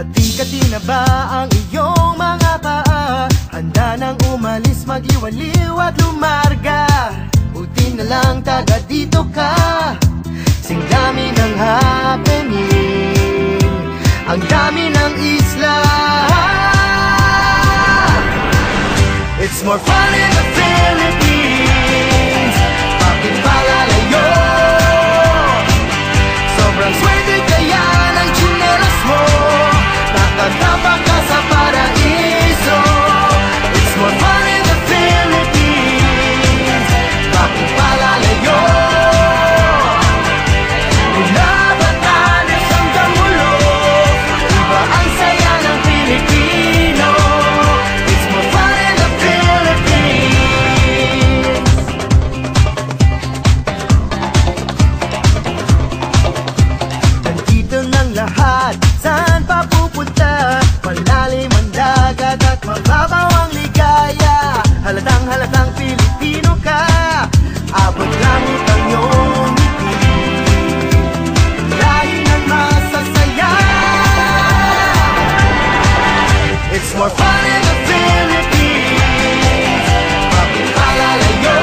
Hati-hati na ba ang iyong mga paa? Handa nang umalis, magliwaliw at lumarga. Buti na lang taga dito ka. Sing dami ng happening, ang dami ng isla. It's more fun in the Philippines. Bakit palalayo? Sobrang swerte kaya ng tsinelas mo. Nakatapa ka sa paraiso. It's more fun in the Philippines. Bakit palalayo? Mula Batanes hanggang Mulo, iba ang saya ng Pilipino. It's more fun in the Philippines. Nandito ng lahat, saan pa pupunta? Malalim ang dagat at mababaw ang ligaya. Halatang Pilipino ka. Abot langit ang iyong ngiti. Lahi ng masasaya. It's more fun in the Philippines. Bakit palalayo?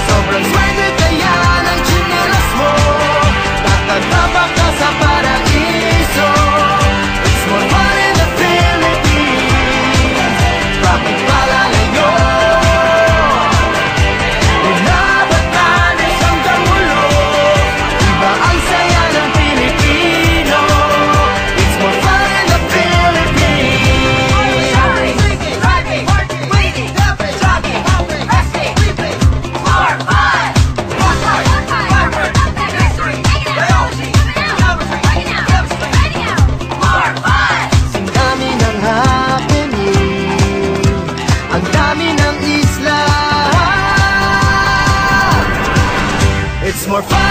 Sobrang swerte kaya ng tsinelas mo. Nakatapa ka sa paraiso. It's more fun in the Philippines. Bakit palalayo? Mula Batanes hanggang Mulo, iba ang saya ng Pilipino. It's more fun in the Philippines. Shopping, drinking, driving, working, waiting, helping, jogging, helping, resting, sleeping. More fun! More fun! Harvard, history, biology, geometry, chemistry. More fun! Sing dami ng happening, ang dami ng isla. It's more fun